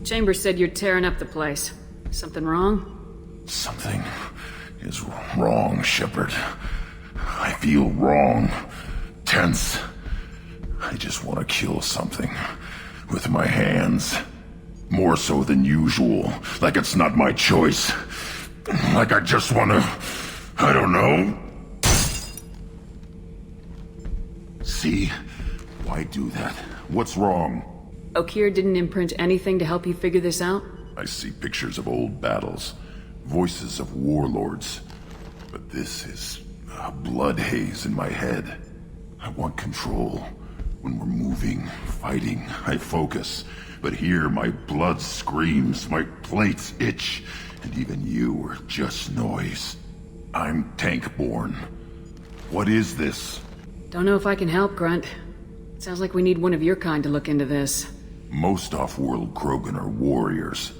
Chambers said you're tearing up the place. Something wrong? Something is wrong, Shepard. I feel wrong. Tense. I just want to kill something. With my hands. More so than usual. Like it's not my choice. Like I just want to... I don't know. See? Why do that? What's wrong? Okeer didn't imprint anything to help you figure this out? I see pictures of old battles. Voices of warlords. But this is a blood haze in my head. I want control. When we're moving, fighting, I focus. But here my blood screams, my plates itch, and even you are just noise. I'm tank-born. What is this? Don't know if I can help, Grunt. Sounds like we need one of your kind to look into this. Most off-world Krogan are warriors.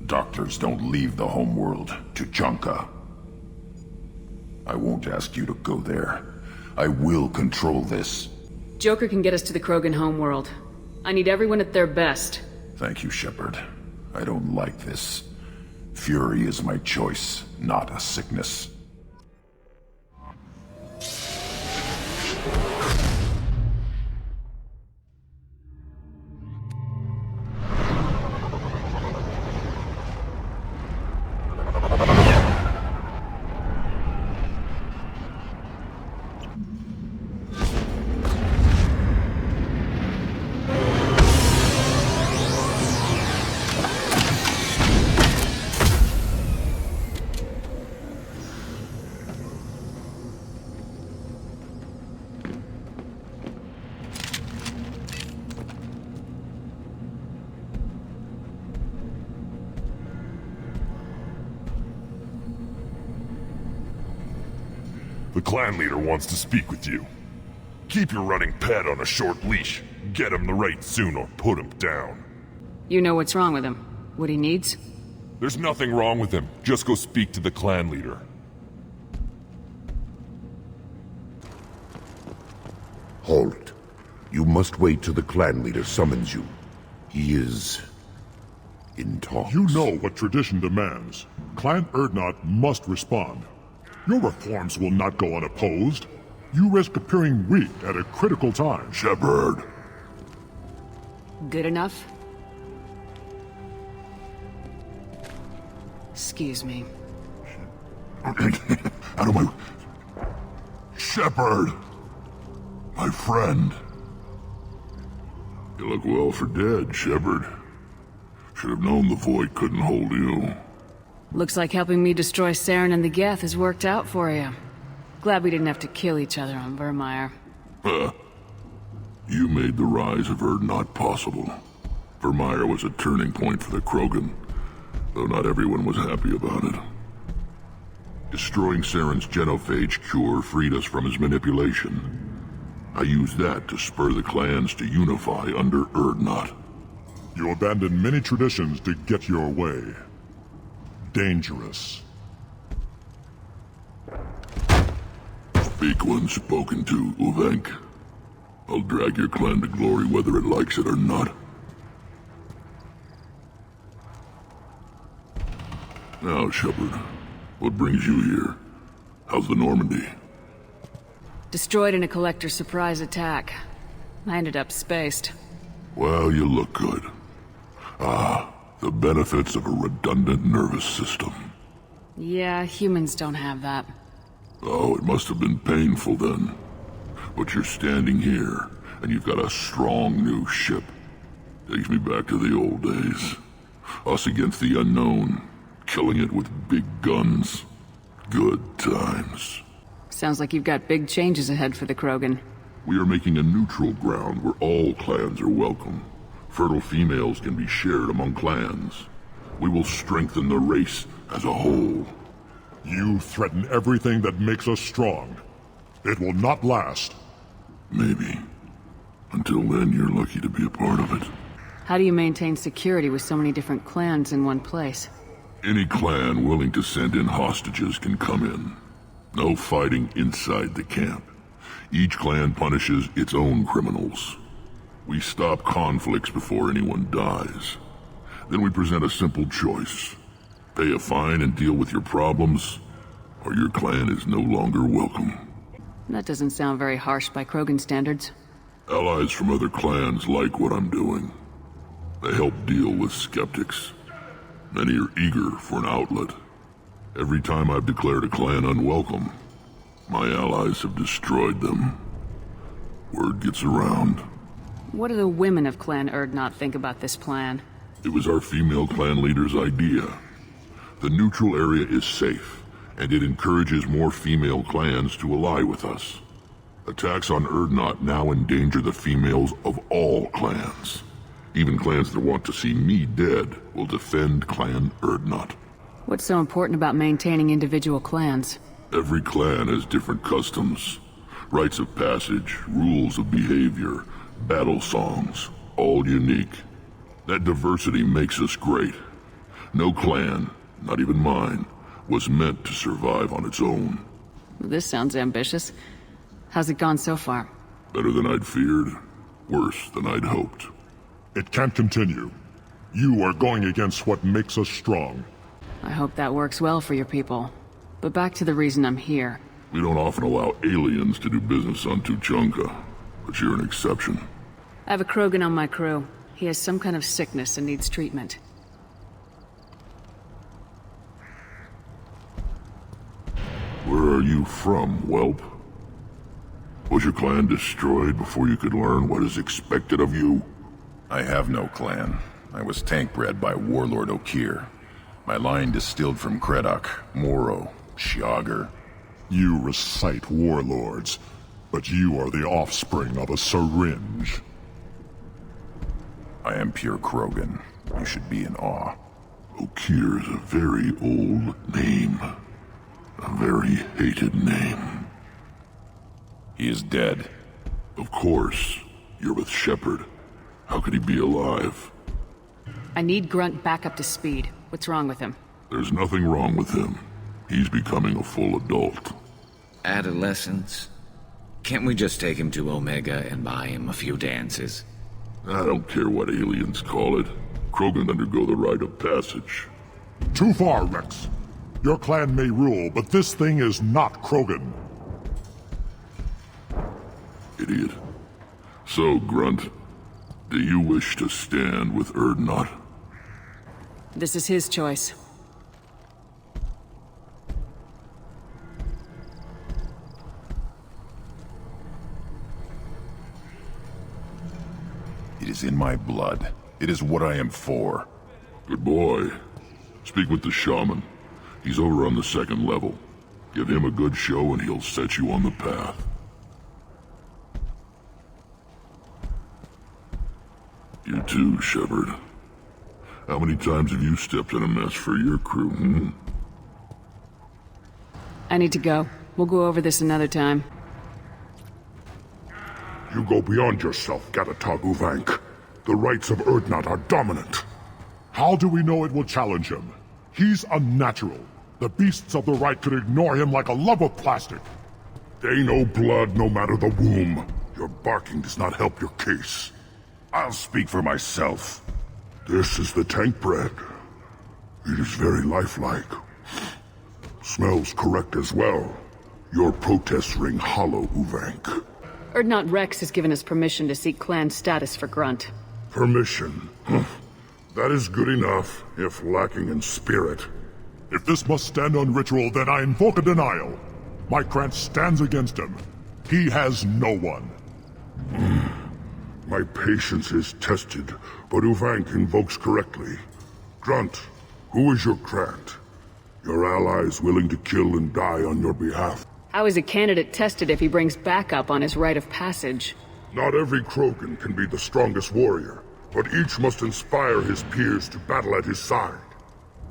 Doctors don't leave the homeworld to Junka. I won't ask you to go there. I will control this. Joker can get us to the Krogan homeworld. I need everyone at their best. Thank you, Shepard. I don't like this. Fury is my choice, not a sickness. The clan leader wants to speak with you. Keep your running pet on a short leash. Get him the right soon or put him down. You know what's wrong with him? What he needs? There's nothing wrong with him. Just go speak to the clan leader. Halt. You must wait till the clan leader summons you. He is... in talks. You know what tradition demands. Clan Urdnot must respond. Your reforms will not go unopposed. You risk appearing weak at a critical time. Shepard. Good enough? Excuse me. Out of my... Shepard! My friend. You look well for dead, Shepard. Should have known the Void couldn't hold you. Looks like helping me destroy Saren and the Geth has worked out for you. Glad we didn't have to kill each other on Vermeer. You made the rise of Urdnot possible. Vermeer was a turning point for the Krogan, though not everyone was happy about it. Destroying Saren's genophage cure freed us from his manipulation. I used that to spur the clans to unify under Urdnot. You abandoned many traditions to get your way. Dangerous. Speak when spoken to, Uvenk. I'll drag your clan to glory whether it likes it or not. Now, Shepard, what brings you here? How's the Normandy? Destroyed in a collector surprise attack. I ended up spaced. Well, you look good. Ah, the benefits of a redundant nervous system. Yeah, humans don't have that. Oh, it must have been painful then. But you're standing here, and you've got a strong new ship. Takes me back to the old days. Us against the unknown, killing it with big guns. Good times. Sounds like you've got big changes ahead for the Krogan. We are making a neutral ground where all clans are welcome. Fertile females can be shared among clans. We will strengthen the race as a whole. You threaten everything that makes us strong. It will not last. Maybe. Until then, you're lucky to be a part of it. How do you maintain security with so many different clans in one place? Any clan willing to send in hostages can come in. No fighting inside the camp. Each clan punishes its own criminals. We stop conflicts before anyone dies. Then we present a simple choice. Pay a fine and deal with your problems, or your clan is no longer welcome. That doesn't sound very harsh by Krogan standards. Allies from other clans like what I'm doing. They help deal with skeptics. Many are eager for an outlet. Every time I've declared a clan unwelcome, my allies have destroyed them. Word gets around. What do the women of Clan Urdnot think about this plan? It was our female clan leader's idea. The neutral area is safe, and it encourages more female clans to ally with us. Attacks on Urdnot now endanger the females of all clans. Even clans that want to see me dead will defend Clan Urdnot. What's so important about maintaining individual clans? Every clan has different customs, rites of passage, rules of behavior, battle songs, all unique. That diversity makes us great. No clan, not even mine, was meant to survive on its own. This sounds ambitious. How's it gone so far? Better than I'd feared, worse than I'd hoped. It can't continue. You are going against what makes us strong. I hope that works well for your people. But back to the reason I'm here. We don't often allow aliens to do business on Tuchanka, but you're an exception. I have a Krogan on my crew. He has some kind of sickness and needs treatment. Where are you from, whelp? Was your clan destroyed before you could learn what is expected of you? I have no clan. I was tank bred by Warlord Okir. My line distilled from Kredok, Moro, Shiagar. You recite warlords, but you are the offspring of a syringe. I am pure Krogan. You should be in awe. Okir is a very old name. A very hated name. He is dead. Of course. You're with Shepard. How could he be alive? I need Grunt back up to speed. What's wrong with him? There's nothing wrong with him. He's becoming a full adult. Adolescence? Can't we just take him to Omega and buy him a few dances? I don't care what aliens call it. Krogan undergo the rite of passage. Too far, Rex. Your clan may rule, but this thing is not Krogan. Idiot. So, Grunt, do you wish to stand with Urdnot? This is his choice. It is in my blood. It is what I am for. Good boy. Speak with the shaman. He's over on the second level. Give him a good show and he'll set you on the path. You too, Shepard. How many times have you stepped in a mess for your crew, hmm? I need to go. We'll go over this another time. You go beyond yourself, Gatatog Uvank. The rights of Urdnot are dominant. How do we know it will challenge him? He's unnatural. The beasts of the right could ignore him like a lump of plastic. They know blood no matter the womb. Your barking does not help your case. I'll speak for myself. This is the tank bread. It is very lifelike. Smells correct as well. Your protests ring hollow, Uvank. Urdnot Rex has given us permission to seek clan status for Grunt. Permission? That is good enough, if lacking in spirit. If this must stand on ritual, then I invoke a denial. My clan stands against him. He has no one. My patience is tested, but Uvank invokes correctly. Grunt, who is your Krant? Your allies willing to kill and die on your behalf. How is a candidate tested if he brings backup on his rite of passage? Not every Krogan can be the strongest warrior, but each must inspire his peers to battle at his side.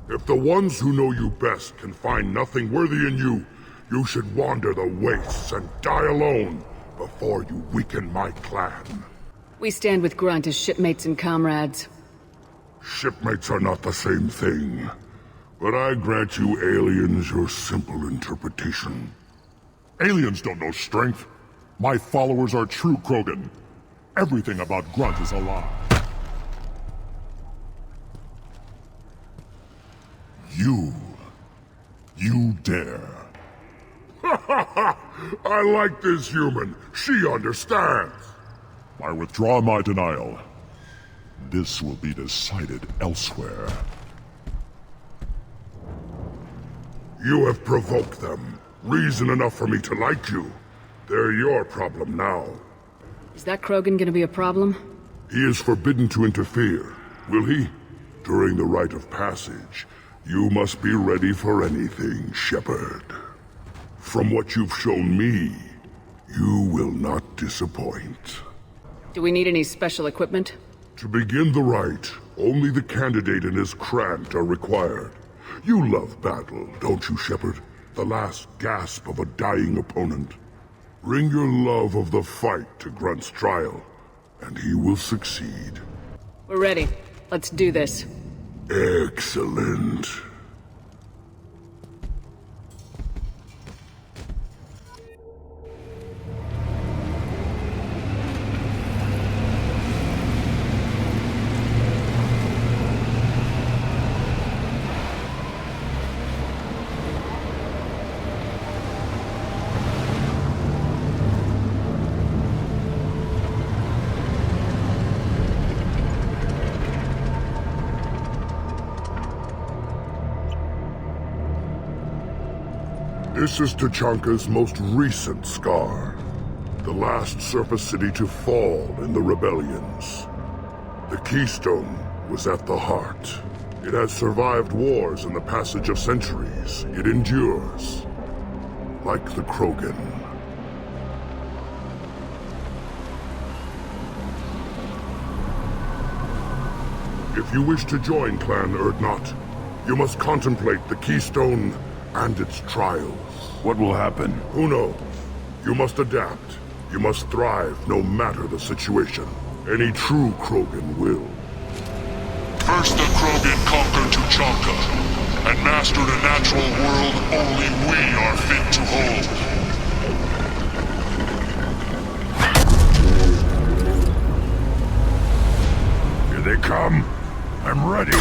If the ones who know you best can find nothing worthy in you, you should wander the wastes and die alone before you weaken my clan. We stand with Grunt as shipmates and comrades. Shipmates are not the same thing, but I grant you aliens your simple interpretation. Aliens don't know strength. My followers are true Krogan. Everything about Grunt is a lie. You dare. I like this human. She understands. I withdraw my denial. This will be decided elsewhere. You have provoked them. Reason enough for me to like you. They're your problem now. Is that Krogan gonna be a problem? He is forbidden to interfere. Will he? During the rite of passage, you must be ready for anything, Shepard. From what you've shown me, you will not disappoint. Do we need any special equipment? To begin the rite, only the candidate and his Krant are required. You love battle, don't you, Shepard? The last gasp of a dying opponent. Bring your love of the fight to Grunt's trial, and he will succeed. We're ready. Let's do this. Excellent. This is Tachanka's most recent scar. The last surface city to fall in the rebellions. The Keystone was at the heart. It has survived wars and the passage of centuries. It endures. Like the Krogan. If you wish to join Clan Urdnot, you must contemplate the Keystone and its trials. What will happen? Who knows? You must adapt. You must thrive no matter the situation. Any true Krogan will. First the Krogan conquered Tuchanka, and mastered a natural world only we are fit to hold. Here they come. I'm ready.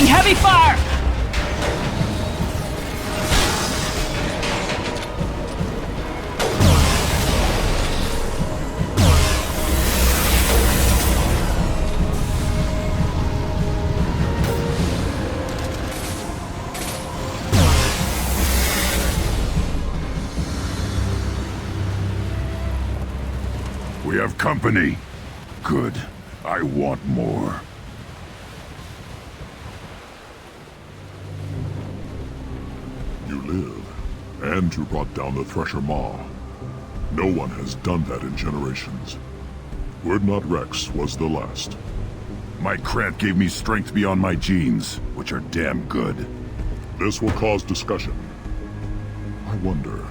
Heavy fire! We have company. Good. I want more. And you brought down the Thresher Maw. No one has done that in generations. Urdnot Rex was the last. My Krant gave me strength beyond my genes, which are damn good. This will cause discussion. I wonder,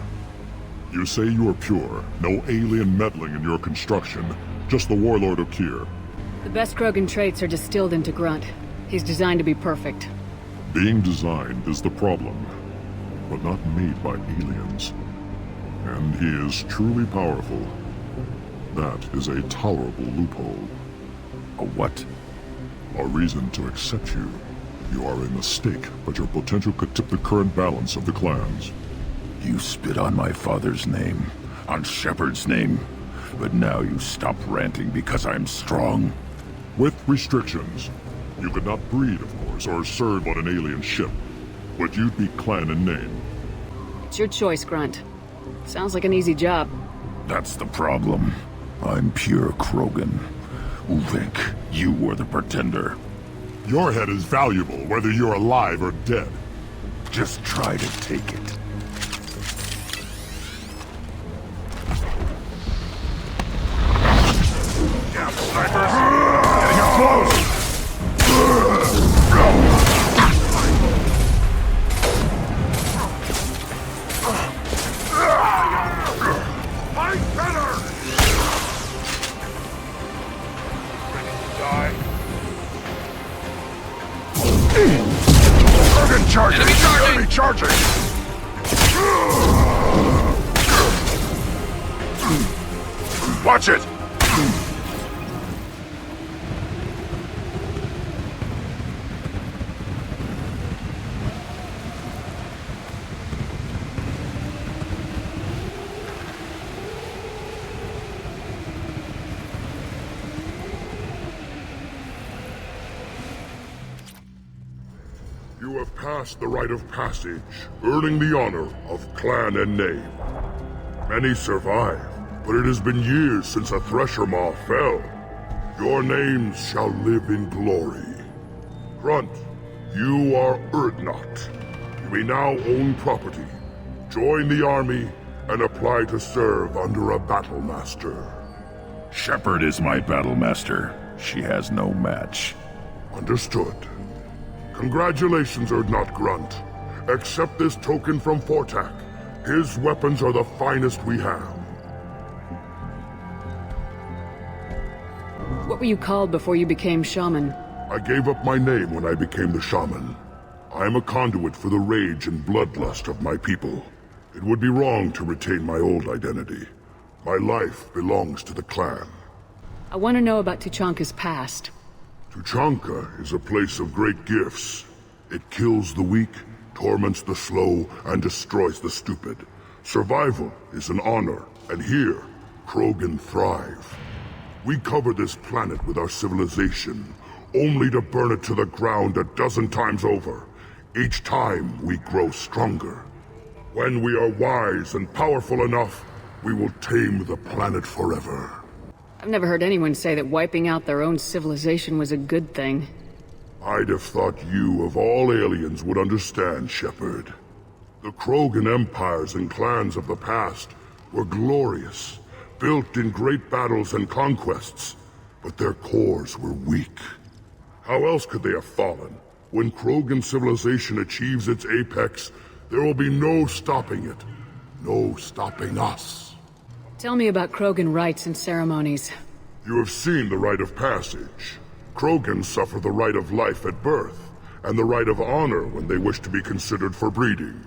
You say you are pure, no alien meddling in your construction, just the warlord Okier. The best Krogan traits are distilled into Grunt. He's designed to be perfect. Being designed is the problem, but not made by aliens. And he is truly powerful. That is a tolerable loophole. A what? A reason to accept you. You are a mistake, but your potential could tip the current balance of the clans. You spit on my father's name, on Shepard's name, but now you stop ranting because I'm strong. With restrictions. You could not breed, of course, or serve on an alien ship, but you'd be clan in name. It's your choice, Grunt. Sounds like an easy job. That's the problem. I'm pure Krogan. Uvink, you were the pretender. Your head is valuable, whether you're alive or dead. Just try to take it. Yeah, snipers! Getting up close! Fight better! Ready to die? Target charging! Enemy charging! Watch it! You have passed the rite of passage, earning the honor of clan and name. Many survive, but it has been years since a Thresher Maw fell. Your names shall live in glory. Grunt, you are Urdnot. You may now own property, join the army, and apply to serve under a battle master. Shepard is my battle master. She has no match. Understood. Congratulations, Urdnot Grunt. Accept this token from Fortak. His weapons are the finest we have. What were you called before you became shaman? I gave up my name when I became the shaman. I am a conduit for the rage and bloodlust of my people. It would be wrong to retain my old identity. My life belongs to the clan. I want to know about Tuchanka's past. Tuchanka is a place of great gifts. It kills the weak, torments the slow, and destroys the stupid. Survival is an honor, and here, Krogan thrive. We cover this planet with our civilization, only to burn it to the ground a dozen times over. Each time, we grow stronger. When we are wise and powerful enough, we will tame the planet forever. I've never heard anyone say that wiping out their own civilization was a good thing. I'd have thought you, of all aliens, would understand, Shepard. The Krogan empires and clans of the past were glorious, built in great battles and conquests, but their cores were weak. How else could they have fallen? When Krogan civilization achieves its apex, there will be no stopping it. No stopping us. Tell me about Krogan rites and ceremonies. You have seen the rite of passage. Krogans suffer the rite of life at birth, and the rite of honor when they wish to be considered for breeding.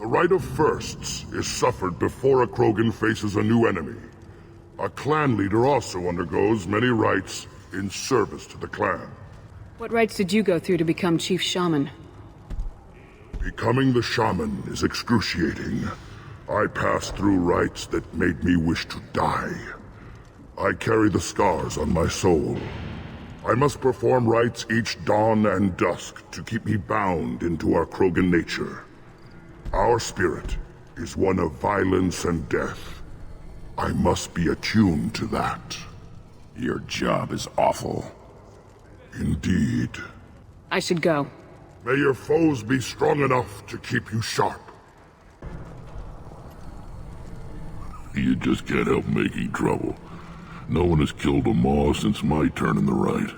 The rite of firsts is suffered before a Krogan faces a new enemy. A clan leader also undergoes many rites in service to the clan. What rites did you go through to become Chief Shaman? Becoming the shaman is excruciating. I passed through rites that made me wish to die. I carry the scars on my soul. I must perform rites each dawn and dusk to keep me bound into our Krogan nature. Our spirit is one of violence and death. I must be attuned to that. Your job is awful. Indeed. I should go. May your foes be strong enough to keep you sharp. You just can't help making trouble. No one has killed a Maw since my turn in the right.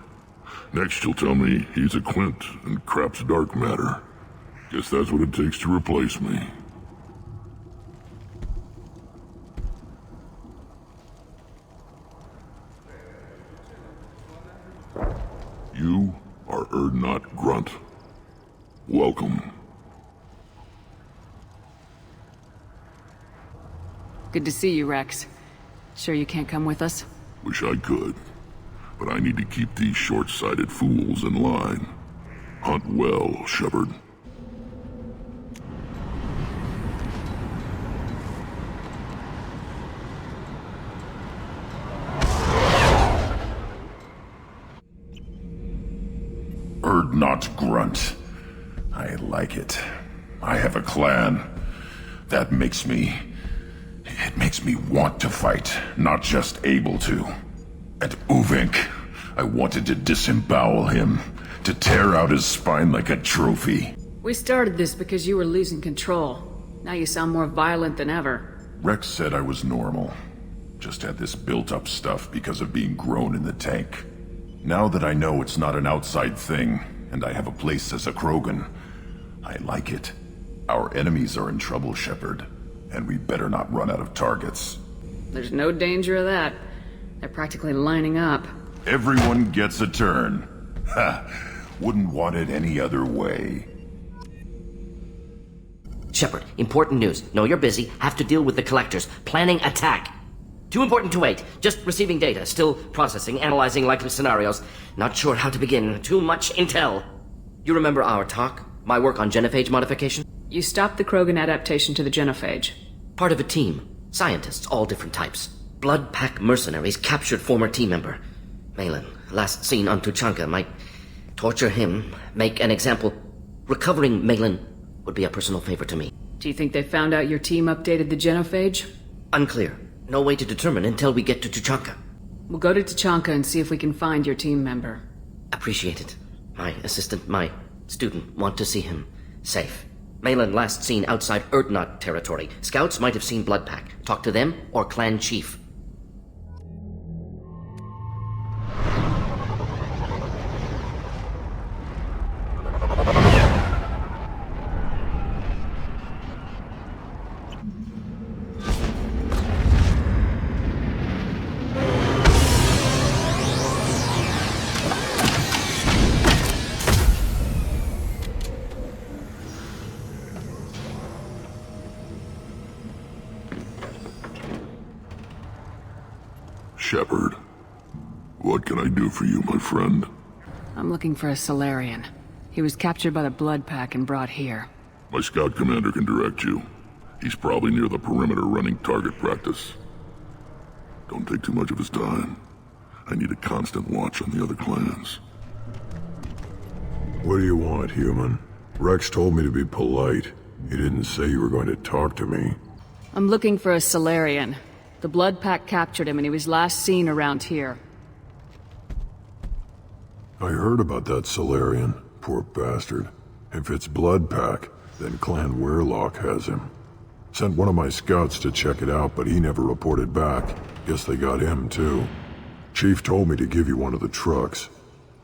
Next you'll tell me he's a Quint and crap's dark matter. Guess that's what it takes to replace me. You are Urdnot Grunt. Welcome. Good to see you, Rex. Sure you can't come with us? Wish I could, but I need to keep these short-sighted fools in line. Hunt well, Shepard. Urdnot Grunt. I like it. I have a clan. That makes me... It makes me want to fight, not just able to. And Uvink, I wanted to disembowel him, to tear out his spine like a trophy. We started this because you were losing control. Now you sound more violent than ever. Rex said I was normal. Just had this built-up stuff because of being grown in the tank. Now that I know it's not an outside thing, and I have a place as a Krogan, I like it. Our enemies are in trouble, Shepard, and we better not run out of targets. There's no danger of that. They're practically lining up. Everyone gets a turn. Ha! Wouldn't want it any other way. Shepard, important news. Know you're busy. Have to deal with the collectors. Planning attack. Too important to wait. Just receiving data. Still processing, analyzing likely scenarios. Not sure how to begin. Too much intel. You remember our talk? My work on genophage modification? You stopped the Krogan adaptation to the genophage. Part of a team. Scientists, all different types. Blood Pack mercenaries captured former team member. Malin, last seen on Tuchanka, might torture him, make an example. Recovering Malin would be a personal favor to me. Do you think they found out your team updated the genophage? Unclear. No way to determine until we get to Tuchanka. We'll go to Tuchanka and see if we can find your team member. Appreciate it. My assistant, my student, want to see him safe. Malin last seen outside Urdnot territory. Scouts might have seen Blood Pack. Talk to them or clan chief. Shepard, what can I do for you, my friend? I'm looking for a Solarian. He was captured by the Blood Pack and brought here. My scout commander can direct you. He's probably near the perimeter running target practice. Don't take too much of his time. I need a constant watch on the other clans. What do you want, human? Rex told me to be polite. He didn't say you were going to talk to me. I'm looking for a Solarian. The Blood Pack captured him and he was last seen around here. I heard about that Solarian. Poor bastard. If it's Blood Pack, then Clan Weirlock has him. Sent one of my scouts to check it out, but he never reported back. Guess they got him, too. Chief told me to give you one of the trucks.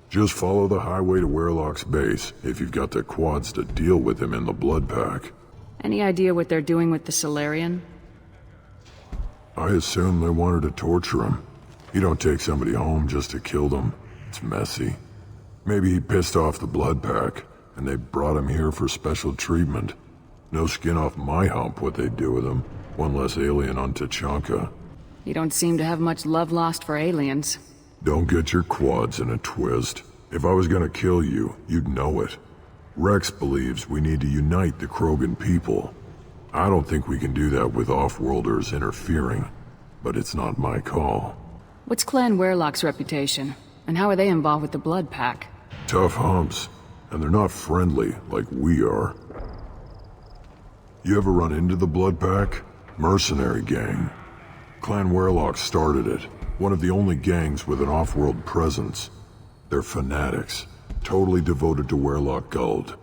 Just follow the highway to Weirlock's base, if you've got the quads to deal with him in the Blood Pack. Any idea what they're doing with the Solarian? I assume they wanted to torture him. You don't take somebody home just to kill them. It's messy. Maybe he pissed off the Blood Pack, and they brought him here for special treatment. No skin off my hump what they'd do with him. One less alien on Tuchanka. You don't seem to have much love lost for aliens. Don't get your quads in a twist. If I was gonna kill you, you'd know it. Rex believes we need to unite the Krogan people. I don't think we can do that with off-worlders interfering, but it's not my call. What's Clan Weirlock's reputation? And how are they involved with the Blood Pack? Tough humps, and they're not friendly like we are. You ever run into the Blood Pack? Mercenary gang. Clan Weirlock started it, one of the only gangs with an off-world presence. They're fanatics, totally devoted to Weirlock Guld.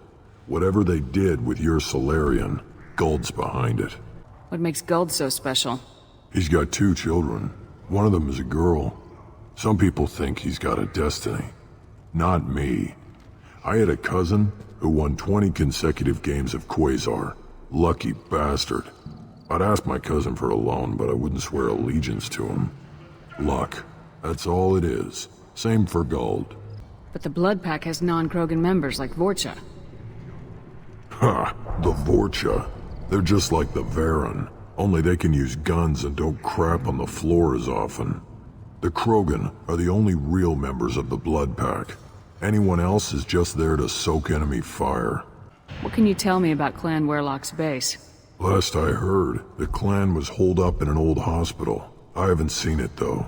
Whatever they did with your Solarian, Guld's behind it. What makes Guld so special? He's got 2 children. One of them is a girl. Some people think he's got a destiny. Not me. I had a cousin who won 20 consecutive games of Quasar. Lucky bastard. I'd ask my cousin for a loan, but I wouldn't swear allegiance to him. Luck. That's all it is. Same for Guld. But the Blood Pack has non-Krogan members like Vorcha. Ha! The Vorcha. They're just like the Varen. Only they can use guns and don't crap on the floor as often. The Krogan are the only real members of the Blood Pack. Anyone else is just there to soak enemy fire. What can you tell me about Clan Werlock's base? Last I heard, the clan was holed up in an old hospital. I haven't seen it, though.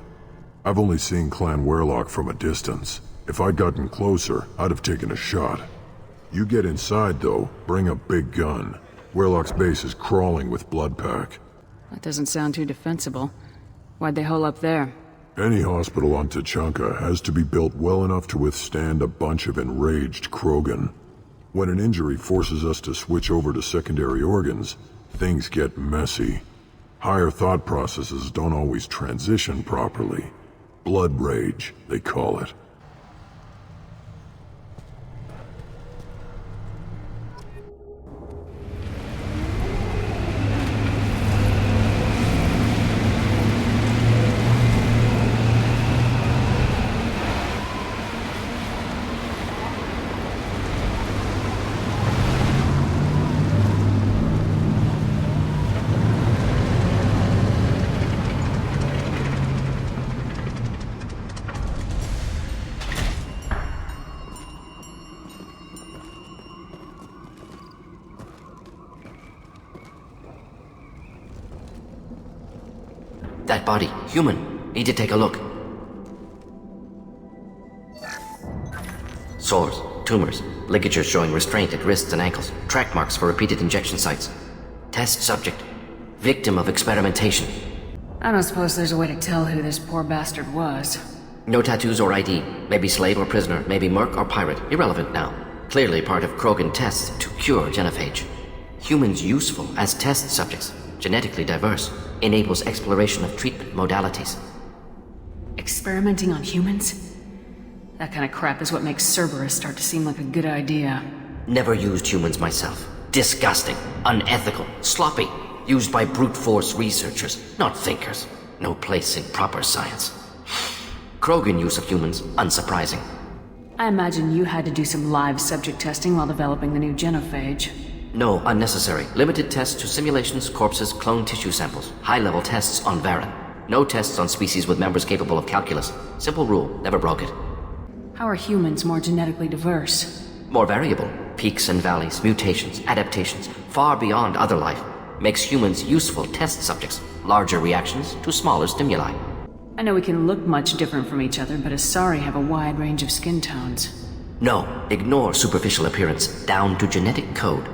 I've only seen Clan Werlock from a distance. If I'd gotten closer, I'd have taken a shot. You get inside, though, bring a big gun. Werlock's base is crawling with Blood Pack. That doesn't sound too defensible. Why'd they hole up there? Any hospital on Tuchanka has to be built well enough to withstand a bunch of enraged Krogan. When an injury forces us to switch over to secondary organs, things get messy. Higher thought processes don't always transition properly. Blood rage, they call it. That body, human. Need to take a look. Sores, tumors, ligatures showing restraint at wrists and ankles, track marks for repeated injection sites. Test subject. Victim of experimentation. I don't suppose there's a way to tell who this poor bastard was. No tattoos or ID. Maybe slave or prisoner, maybe merc or pirate. Irrelevant now. Clearly part of Krogan tests to cure genophage. Humans useful as test subjects. Genetically diverse. Enables exploration of treatment modalities. Experimenting on humans? That kind of crap is what makes Cerberus start to seem like a good idea. Never used humans myself. Disgusting, unethical, sloppy. Used by brute force researchers, not thinkers. No place in proper science. Krogan use of humans, unsurprising. I imagine you had to do some live subject testing while developing the new genophage. No, unnecessary. Limited tests to simulations, corpses, cloned tissue samples. High-level tests on Varen. No tests on species with members capable of calculus. Simple rule, never broke it. How are humans more genetically diverse? More variable. Peaks and valleys, mutations, adaptations, far beyond other life. Makes humans useful test subjects. Larger reactions to smaller stimuli. I know we can look much different from each other, but Asari have a wide range of skin tones. No, ignore superficial appearance, down to genetic code.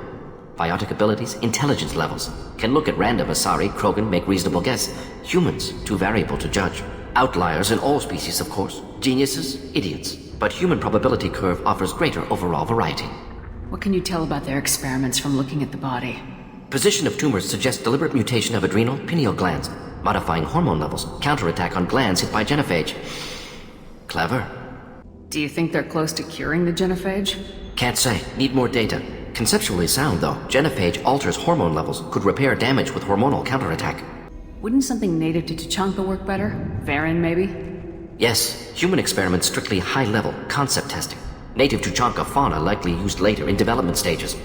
Biotic abilities, intelligence levels. Can look at random Asari, Krogan, make reasonable guess. Humans, too variable to judge. Outliers in all species, of course. Geniuses, idiots. But human probability curve offers greater overall variety. What can you tell about their experiments from looking at the body? Position of tumors suggests deliberate mutation of adrenal, pineal glands. Modifying hormone levels. Counterattack on glands hit by genophage. Clever. Do you think they're close to curing the genophage? Can't say. Need more data. Conceptually sound, though. Genophage alters hormone levels, could repair damage with hormonal counterattack. Wouldn't something native to Tuchanka work better? Varen, maybe? Yes. Human experiments strictly high-level, concept testing. Native Tuchanka fauna likely used later in development stages.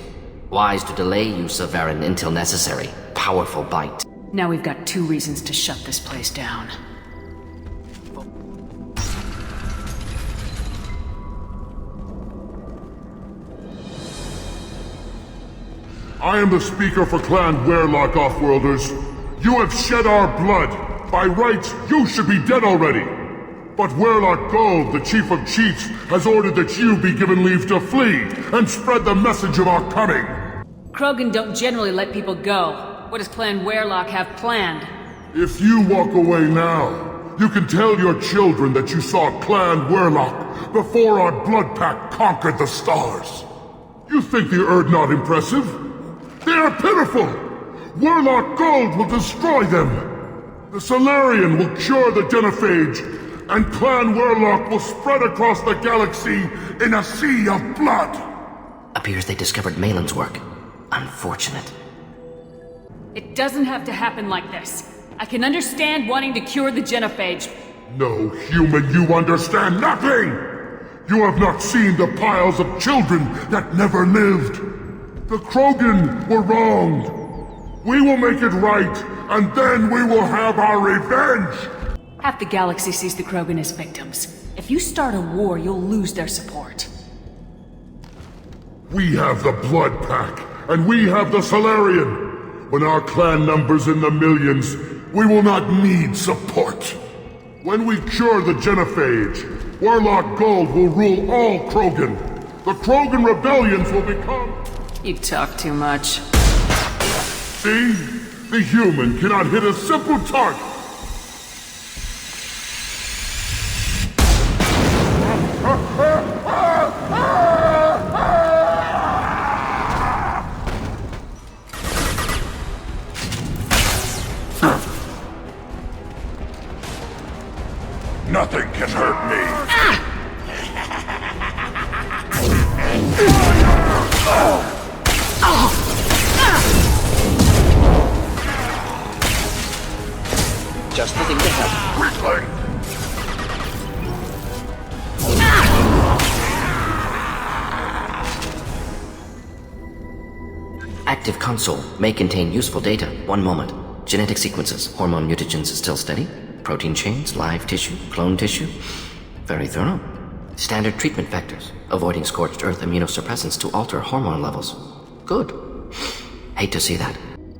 Wise to delay use of Varen until necessary. Powerful bite. Now we've got 2 reasons to shut this place down. I am the speaker for Clan Werlock, Offworlders. You have shed our blood. By rights, you should be dead already. But Werlock Gold, the Chief of Chiefs, has ordered that you be given leave to flee and spread the message of our coming. Krogan don't generally let people go. What does Clan Werlock have planned? If you walk away now, you can tell your children that you saw Clan Werlock before our blood pack conquered the stars. You think the Erd not impressive? They are pitiful! Werlock Gold will destroy them! The Solarian will cure the genophage, and Clan Werlock will spread across the galaxy in a sea of blood! Appears they discovered Malin's work. Unfortunate. It doesn't have to happen like this. I can understand wanting to cure the genophage. No, human, you understand nothing! You have not seen the piles of children that never lived. The Krogan were wronged. We will make it right, and then we will have our revenge! Half the galaxy sees the Krogan as victims. If you start a war, you'll lose their support. We have the Blood Pack, and we have the Solarian. When our clan numbers in the millions, we will not need support. When we cure the Genophage, Warlock Gold will rule all Krogan. The Krogan rebellions will become... You talk too much. See? The human cannot hit a simple target. Nothing can hurt me. Just the thing to help. Weakling! Active console may contain useful data. One moment. Genetic sequences, hormone mutagens still steady. Protein chains, live tissue, clone tissue. Very thorough. Standard treatment vectors, avoiding scorched earth immunosuppressants to alter hormone levels. Good. Hate to see that.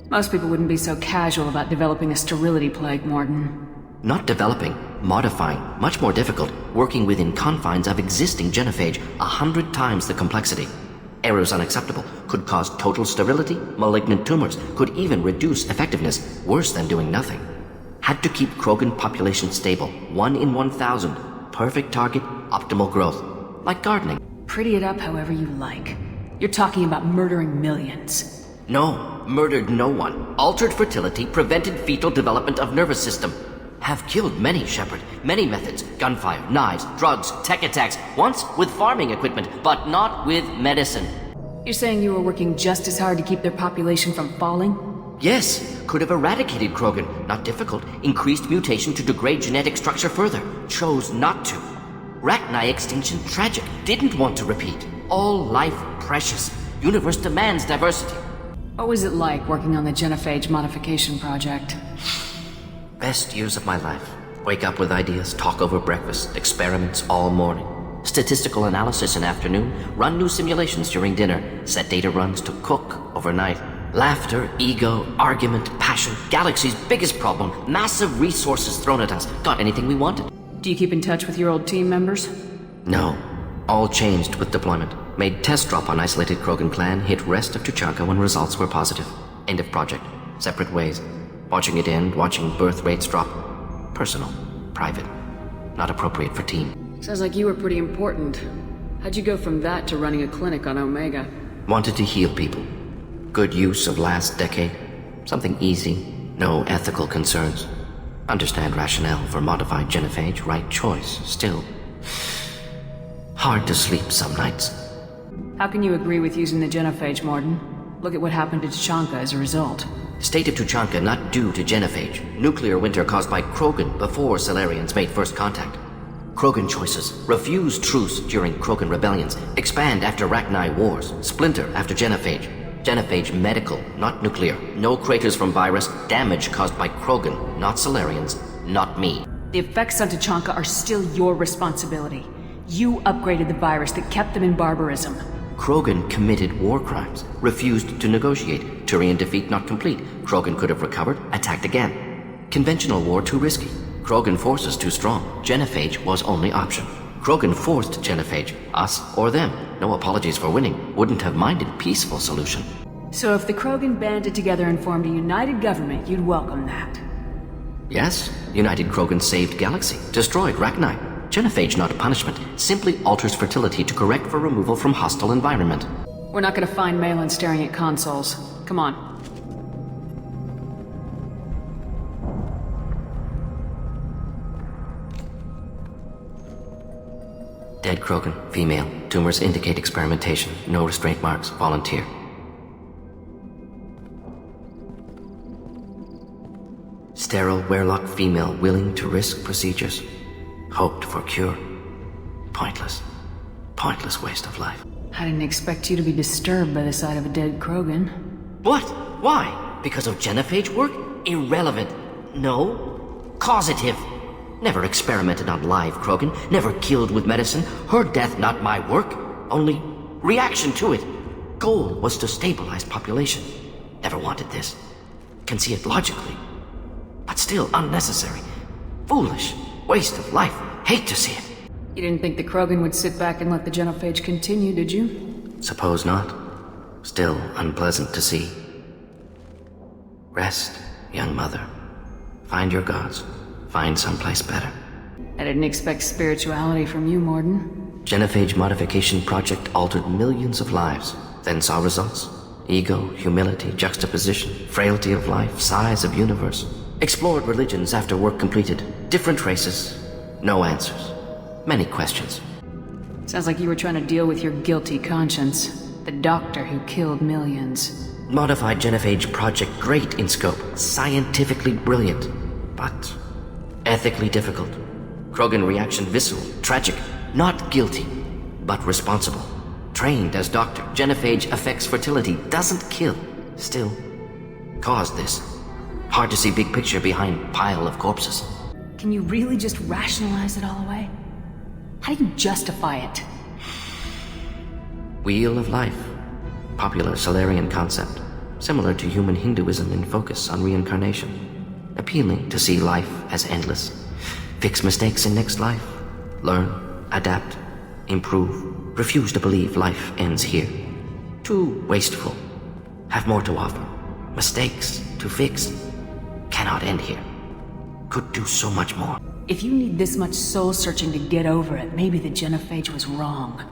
Most people wouldn't be so casual about developing a sterility plague, Morden. Not developing, modifying, much more difficult, working within confines of existing genophage, 100 times the complexity. Errors unacceptable, could cause total sterility, malignant tumors, could even reduce effectiveness, worse than doing nothing. Had to keep Krogan population stable, 1 in 1,000. Perfect target, optimal growth. Like gardening. Pretty it up however you like. You're talking about murdering millions. No, murdered no one. Altered fertility, prevented fetal development of nervous system. Have killed many, Shepard. Many methods. Gunfire, knives, drugs, tech attacks. Once with farming equipment, but not with medicine. You're saying you were working just as hard to keep their population from falling? Yes, could have eradicated Krogan. Not difficult. Increased mutation to degrade genetic structure further. Chose not to. Rachni extinction tragic. Didn't want to repeat. All life precious. Universe demands diversity. What was it like working on the Genophage modification project? Best years of my life. Wake up with ideas, talk over breakfast, experiments all morning. Statistical analysis in afternoon, run new simulations during dinner, set data runs to cook overnight. Laughter, ego, argument, passion, galaxy's biggest problem, massive resources thrown at us. Got anything we wanted. Do you keep in touch with your old team members? No. All changed with deployment. Made test drop on isolated Krogan clan, hit rest of Tuchanka when results were positive. End of project. Separate ways. Watching it end, watching birth rates drop. Personal. Private. Not appropriate for team. Sounds like you were pretty important. How'd you go from that to running a clinic on Omega? Wanted to heal people. Good use of last decade. Something easy. No ethical concerns. Understand rationale for modified genophage, right choice. Still. Hard to sleep some nights. How can you agree with using the genophage, Morden? Look at what happened to Tuchanka as a result. State of Tuchanka not due to genophage. Nuclear winter caused by Krogan before Solarians made first contact. Krogan choices. Refuse truce during Krogan rebellions. Expand after Rachni wars. Splinter after genophage. Genophage medical, not nuclear. No craters from virus. Damage caused by Krogan, not Solarians, not me. The effects on Tuchanka are still your responsibility. You upgraded the virus that kept them in barbarism. Krogan committed war crimes. Refused to negotiate. Turian defeat not complete. Krogan could have recovered, attacked again. Conventional war too risky. Krogan forces too strong. Genophage was only option. Krogan forced genophage. Us or them. No apologies for winning. Wouldn't have minded peaceful solution. So if the Krogan banded together and formed a united government, you'd welcome that? Yes. United Krogan saved Galaxy. Destroyed Rachni. Genophage not punishment. Simply alters fertility to correct for removal from hostile environment. We're not gonna find Malin staring at consoles. Come on. Dead Krogan, female. Tumors indicate experimentation. No restraint marks. Volunteer. Sterile Werelock female willing to risk procedures. Hoped for cure. Pointless. Pointless waste of life. I didn't expect you to be disturbed by the sight of a dead Krogan. What? Why? Because of genophage work? Irrelevant. No. Causative. Never experimented on live Krogan, never killed with medicine. Her death not my work, only reaction to it. Goal was to stabilize population. Never wanted this. Can see it logically. But still unnecessary. Foolish. Waste of life. Hate to see it. You didn't think the Krogan would sit back and let the genophage continue, did you? Suppose not. Still unpleasant to see. Rest, young mother. Find your gods. Find someplace better. I didn't expect spirituality from you, Morden. Genophage modification project altered millions of lives. Then saw results. Ego, humility, juxtaposition, frailty of life, size of universe. Explored religions after work completed. Different races. No answers. Many questions. Sounds like you were trying to deal with your guilty conscience. The doctor who killed millions. Modified genophage project great in scope. Scientifically brilliant. But ethically difficult. Krogan reaction visceral, tragic. Not guilty, but responsible. Trained as doctor, genophage affects fertility, doesn't kill. Still, caused this. Hard to see big picture behind pile of corpses. Can you really just rationalize it all away? How do you justify it? Wheel of life. Popular Solarian concept. Similar to human Hinduism in focus on reincarnation. Appealing to see life as endless. Fix mistakes in next life. Learn, adapt, improve. Refuse to believe life ends here. Too wasteful. Have more to offer. Mistakes to fix. Cannot end here. Could do so much more. If you need this much soul-searching to get over it, maybe the genophage was wrong.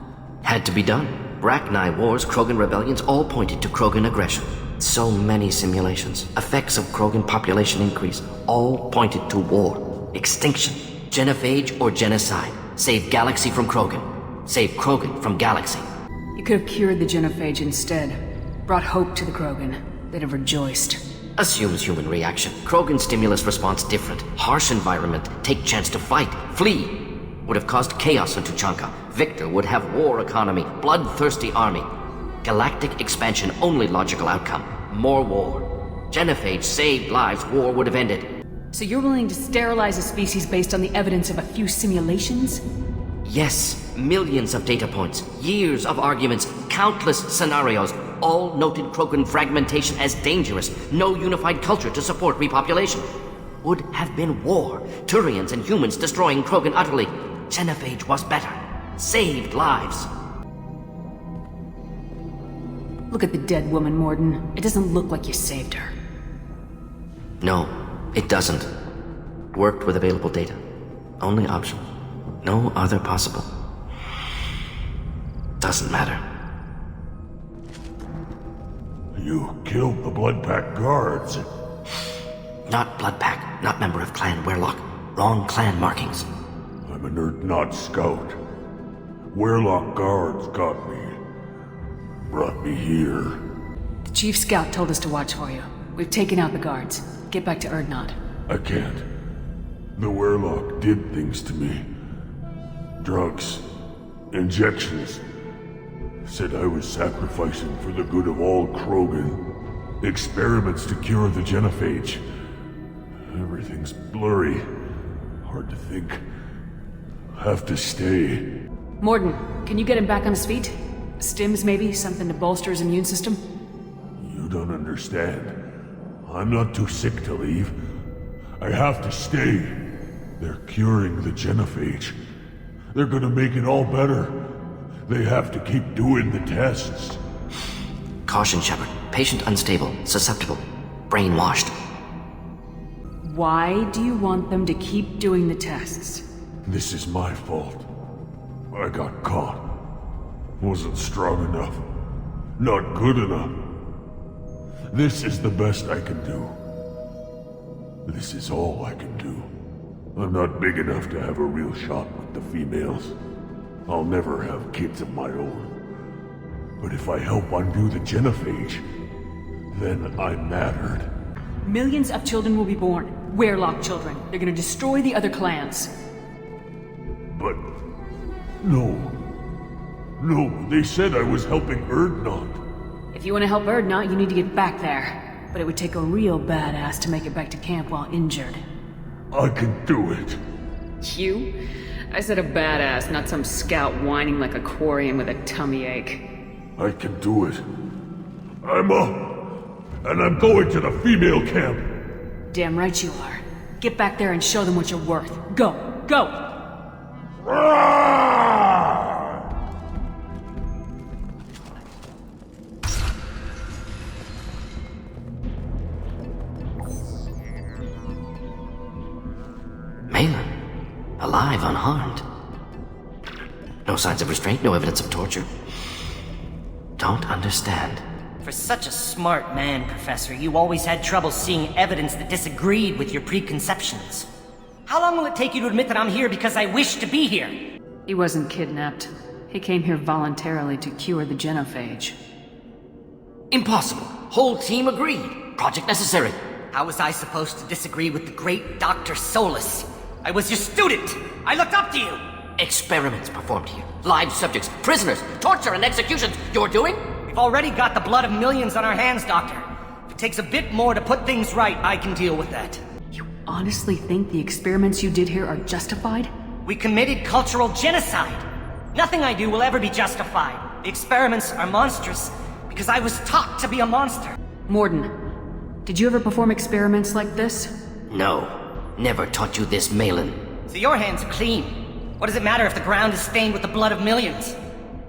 Had to be done. Rachni wars, Krogan rebellions, all pointed to Krogan aggression. So many simulations. Effects of Krogan population increase. All pointed to war. Extinction. Genophage or genocide. Save galaxy from Krogan. Save Krogan from galaxy. You could have cured the genophage instead. Brought hope to the Krogan. They'd have rejoiced. Assumes human reaction. Krogan stimulus response different. Harsh environment. Take chance to fight. Flee. Would have caused chaos in Tuchanka. Victor would have war economy. Bloodthirsty army. Galactic expansion only logical outcome. More war. Genophage saved lives. War would have ended. So you're willing to sterilize a species based on the evidence of a few simulations? Yes. Millions of data points. Years of arguments. Countless scenarios. All noted Krogan fragmentation as dangerous. No unified culture to support repopulation. Would have been war. Turians and humans destroying Krogan utterly. Genophage was better. Saved lives. Look at the dead woman, Morden. It doesn't look like you saved her. No, it doesn't. Worked with available data. Only option. No other possible. Doesn't matter. You killed the Blood Pack guards. Not Blood Pack, not member of Clan Werlock. Wrong clan markings. I'm an Urdnot scout. Werlock guards got me. Brought me here. The chief scout told us to watch for you. We've taken out the guards. Get back to Urdnot. I can't. The Werlock did things to me. Drugs. Injections. Said I was sacrificing for the good of all Krogan. Experiments to cure the genophage. Everything's blurry. Hard to think. Have to stay. Morden, can you get him back on his feet? Stims maybe? Something to bolster his immune system? You don't understand. I'm not too sick to leave. I have to stay. They're curing the genophage. They're gonna make it all better. They have to keep doing the tests. Caution, Shepard. Patient unstable, susceptible, brainwashed. Why do you want them to keep doing the tests? This is my fault. I got caught. Wasn't strong enough. Not good enough. This is the best I can do. This is all I can do. I'm not big enough to have a real shot with the females. I'll never have kids of my own. But if I help undo the genophage, then I'm mattered. Millions of children will be born. Werlock children. They're gonna destroy the other clans. But... no. No, they said I was helping Erdnot. If you want to help Erdnot, you need to get back there. But it would take a real badass to make it back to camp while injured. I can do it. You? I said a badass, not some scout whining like a quarian with a tummy ache. I can do it. I'm up. And I'm going to the female camp. Damn right you are. Get back there and show them what you're worth. Go! Go! Malin, alive, unharmed. No signs of restraint, no evidence of torture. Don't understand. For such a smart man, Professor, you always had trouble seeing evidence that disagreed with your preconceptions. How long will it take you to admit that I'm here because I wish to be here? He wasn't kidnapped. He came here voluntarily to cure the genophage. Impossible. Whole team agreed. Project necessary. How was I supposed to disagree with the great Dr. Solus? I was your student! I looked up to you! Experiments performed here. Live subjects, prisoners, torture and executions. You're doing? We've already got the blood of millions on our hands, Doctor. If it takes a bit more to put things right, I can deal with that. You honestly think the experiments you did here are justified? We committed cultural genocide. Nothing I do will ever be justified. The experiments are monstrous because I was taught to be a monster. Morden, did you ever perform experiments like this? No. Never taught you this, Malin. So your hands are clean. What does it matter if the ground is stained with the blood of millions?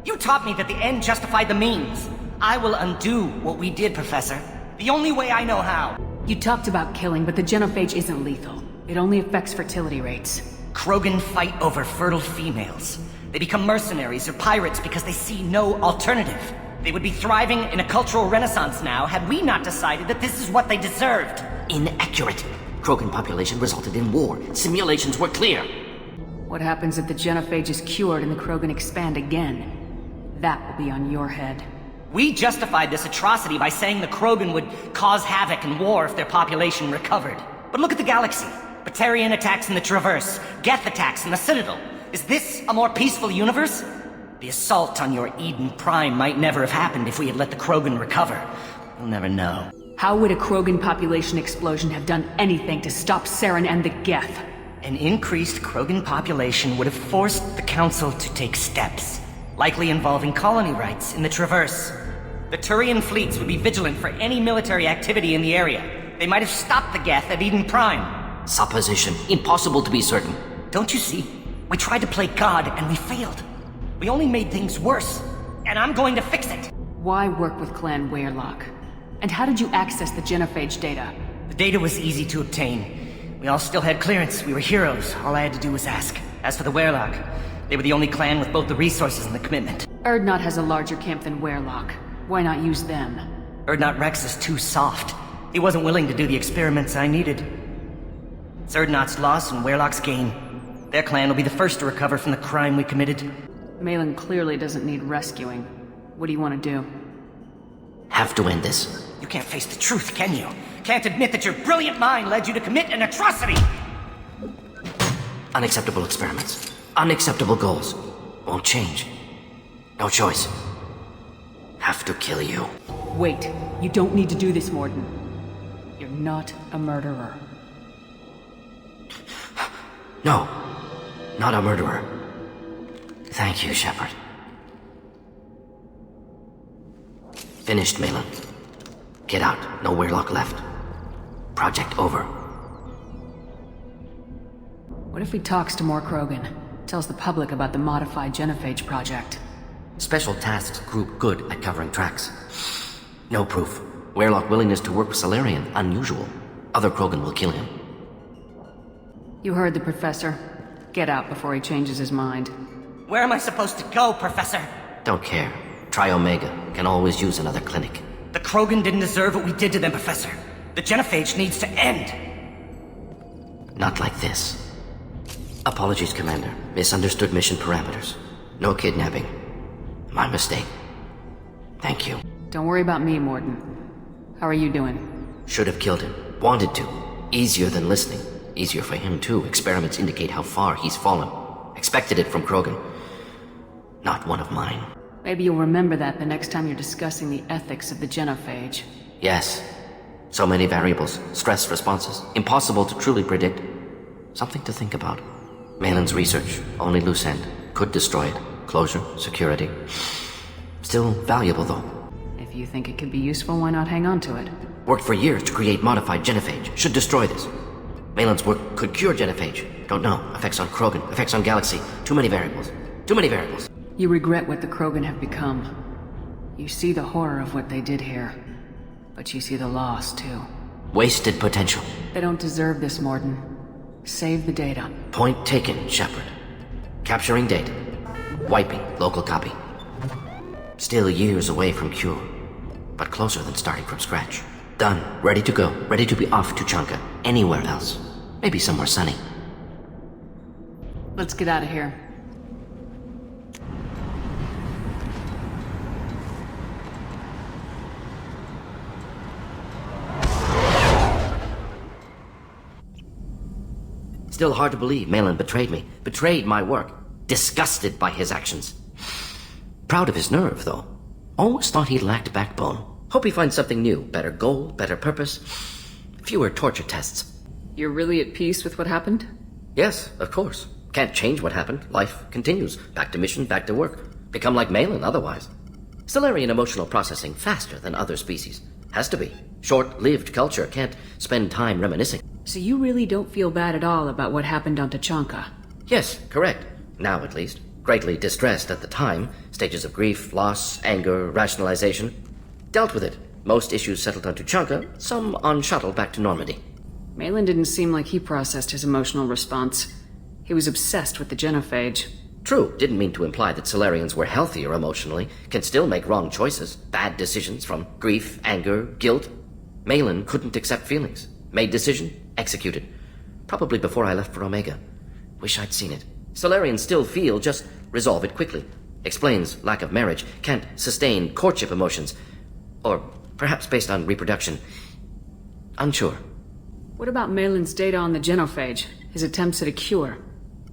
You taught me that the end justified the means. I will undo what we did, Professor. The only way I know how. You talked about killing, but the genophage isn't lethal. It only affects fertility rates. Krogan fight over fertile females. They become mercenaries or pirates because they see no alternative. They would be thriving in a cultural renaissance now had we not decided that this is what they deserved. Inaccurate. Krogan population resulted in war. Simulations were clear. What happens if the genophage is cured and the Krogan expand again? That will be on your head. We justified this atrocity by saying the Krogan would cause havoc and war if their population recovered. But look at the galaxy. Batarian attacks in the Traverse, Geth attacks in the Citadel. Is this a more peaceful universe? The assault on your Eden Prime might never have happened if we had let the Krogan recover. We'll never know. How would a Krogan population explosion have done anything to stop Saren and the Geth? An increased Krogan population would have forced the Council to take steps, likely involving colony rights in the Traverse. The Turian fleets would be vigilant for any military activity in the area. They might have stopped the Geth at Eden Prime. Supposition. Impossible to be certain. Don't you see? We tried to play God and we failed. We only made things worse. And I'm going to fix it. Why work with Clan Weirlock? And how did you access the genophage data? The data was easy to obtain. We all still had clearance. We were heroes. All I had to do was ask. As for the Weirlock, they were the only clan with both the resources and the commitment. Erdnot has a larger camp than Weirlock. Why not use them? Erdnot Rex is too soft. He wasn't willing to do the experiments I needed. It's Erdnot's loss and Weirlock's gain. Their clan will be the first to recover from the crime we committed. Malin clearly doesn't need rescuing. What do you want to do? Have to end this. You can't face the truth, can you? Can't admit that your brilliant mind led you to commit an atrocity! Unacceptable experiments. Unacceptable goals. Won't change. No choice. Have to kill you. Wait. You don't need to do this, Morden. You're not a murderer. No. Not a murderer. Thank you, Shepard. Finished, Malin. Get out. No Weirlock left. Project over. What if he talks to more Krogan? Tells the public about the modified genophage project? Special tasks group good at covering tracks. No proof. Weirlock willingness to work with Salarian, unusual. Other Krogan will kill him. You heard the professor. Get out before he changes his mind. Where am I supposed to go, Professor? Don't care. Try Omega. Can always use another clinic. The Krogan didn't deserve what we did to them, Professor. The genophage needs to end. Not like this. Apologies, Commander. Misunderstood mission parameters. No kidnapping. My mistake. Thank you. Don't worry about me, Morden. How are you doing? Should have killed him. Wanted to. Easier than listening. Easier for him, too. Experiments indicate how far he's fallen. Expected it from Krogan. Not one of mine. Maybe you'll remember that the next time you're discussing the ethics of the genophage. Yes. So many variables, stress responses, impossible to truly predict. Something to think about. Malin's research, only loose end, could destroy it. Closure, security. Still valuable, though. If you think it could be useful, why not hang on to it? Worked for years to create modified genophage. Should destroy this. Malin's work could cure genophage. Don't know. Effects on Krogan, effects on Galaxy. Too many variables. Too many variables. You regret what the Krogan have become. You see the horror of what they did here. But you see the loss, too. Wasted potential. They don't deserve this, Morden. Save the data. Point taken, Shepard. Capturing data. Wiping local copy. Still years away from cure. But closer than starting from scratch. Done. Ready to go. Ready to be off to Chanka. Anywhere else. Maybe somewhere sunny. Let's get out of here. Still hard to believe Malin betrayed me. Betrayed my work. Disgusted by his actions. Proud of his nerve, though. Always thought he lacked backbone. Hope he finds something new. Better goal, better purpose. Fewer torture tests. You're really at peace with what happened? Yes, of course. Can't change what happened. Life continues. Back to mission, back to work. Become like Malin otherwise. Stellarian emotional processing faster than other species. Has to be. Short-lived culture can't spend time reminiscing. So you really don't feel bad at all about what happened on Tachanka? Yes, correct. Now at least. Greatly distressed at the time. Stages of grief, loss, anger, rationalization. Dealt with it. Most issues settled on Tachanka, some on shuttle back to Normandy. Malin didn't seem like he processed his emotional response. He was obsessed with the genophage. True, didn't mean to imply that Solarians were healthier emotionally, can still make wrong choices, bad decisions from grief, anger, guilt. Malin couldn't accept feelings. Made decision, executed. Probably before I left for Omega. Wish I'd seen it. Solarians still feel, just resolve it quickly. Explains lack of marriage, can't sustain courtship emotions. Or perhaps based on reproduction. Unsure. What about Malin's data on the genophage? His attempts at a cure?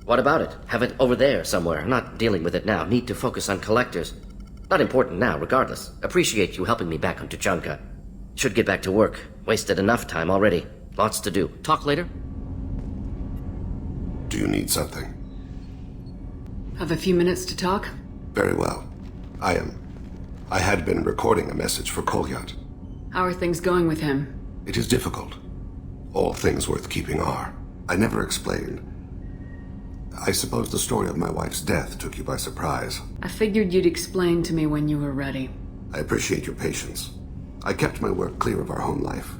What about it? Have it over there somewhere. Not dealing with it now. Need to focus on collectors. Not important now, regardless. Appreciate you helping me back on Tachanka. Should get back to work. Wasted enough time already. Lots to do. Talk later? Do you need something? Have a few minutes to talk? Very well. I had been recording a message for Kolyat. How are things going with him? It is difficult. All things worth keeping are. I never explained. I suppose the story of my wife's death took you by surprise. I figured you'd explain to me when you were ready. I appreciate your patience. I kept my work clear of our home life.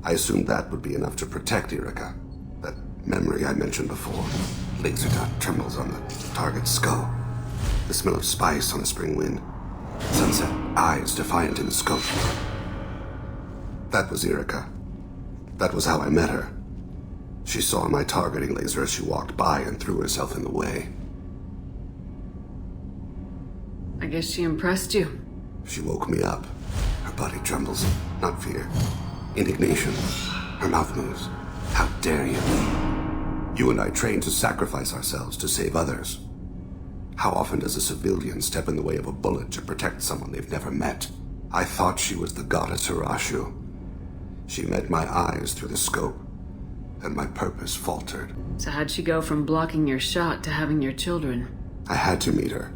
I assumed that would be enough to protect Erica. That memory I mentioned before. Laser dot trembles on the target's skull. The smell of spice on a spring wind. Sunset eyes defiant in the scope. That was Erica. That was how I met her. She saw my targeting laser as she walked by and threw herself in the way. I guess she impressed you. She woke me up. Her body trembles. Not fear. Indignation. Her mouth moves. How dare you? You and I trained to sacrifice ourselves to save others. How often does a civilian step in the way of a bullet to protect someone they've never met? I thought she was the goddess Hirashu. She met my eyes through the scope, and my purpose faltered. So how'd she go from blocking your shot to having your children? I had to meet her.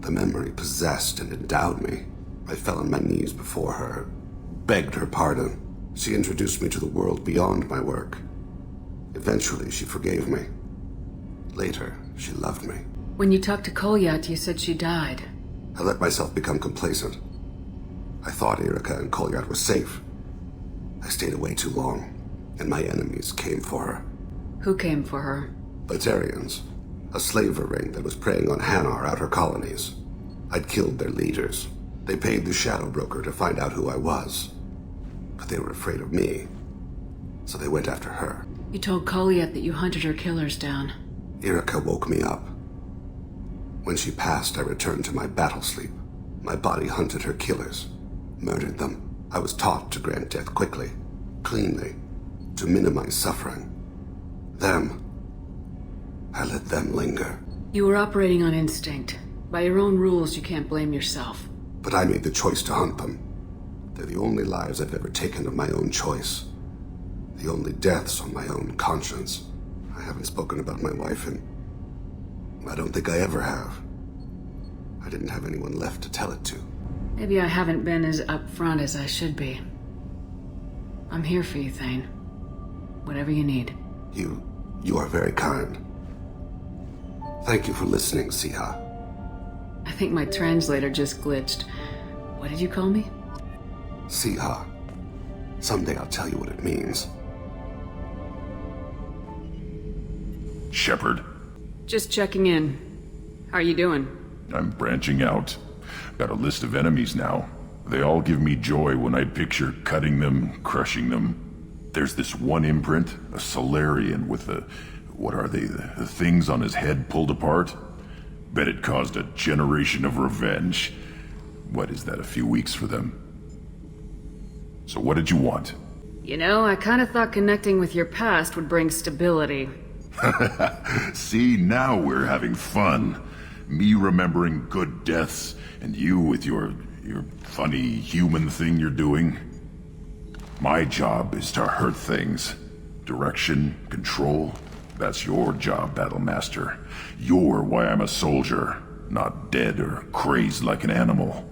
The memory possessed and endowed me. I fell on my knees before her, begged her pardon. She introduced me to the world beyond my work. Eventually, she forgave me. Later, she loved me. When you talked to Kolyat, you said she died. I let myself become complacent. I thought Erica and Kolyat were safe. I stayed away too long, and my enemies came for her. Who came for her? Batarians. A slaver ring that was preying on Hanar outer colonies. I'd killed their leaders. They paid the shadow broker to find out who I was. But they were afraid of me, so they went after her. You told Kolyat that you hunted her killers down. Erica woke me up. When she passed, I returned to my battle sleep. My body hunted her killers, murdered them. I was taught to grant death quickly, cleanly, to minimize suffering. I let them linger. You were operating on instinct, By your own rules, you can't blame yourself. But I made the choice to hunt them. They're the only lives I've ever taken of my own choice. The only deaths on my own conscience. I haven't spoken about my wife, and I don't think I ever have. I didn't have anyone left to tell it to. Maybe I haven't been as upfront as I should be. I'm here for you, Thane. Whatever you need. You are very kind. Thank you for listening, Siha. I think my translator just glitched. What did you call me? Siha. Someday I'll tell you what it means. Shepard. Just checking in. How are you doing? I'm branching out. Got a list of enemies now. They all give me joy when I picture cutting them, crushing them. There's this one imprint, a Solarian with the... what are they? The things on his head pulled apart? Bet it caused a generation of revenge. What is that, a few weeks for them? So what did you want? You know, I kind of thought connecting with your past would bring stability. See, now we're having fun. Me remembering good deaths, and you with your funny human thing you're doing. My job is to hurt things. Direction, control, that's your job, Battlemaster. You're why I'm a soldier, not dead or crazed like an animal.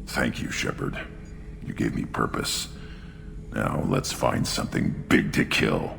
Thank you, Shepard. You gave me purpose. Now let's find something big to kill.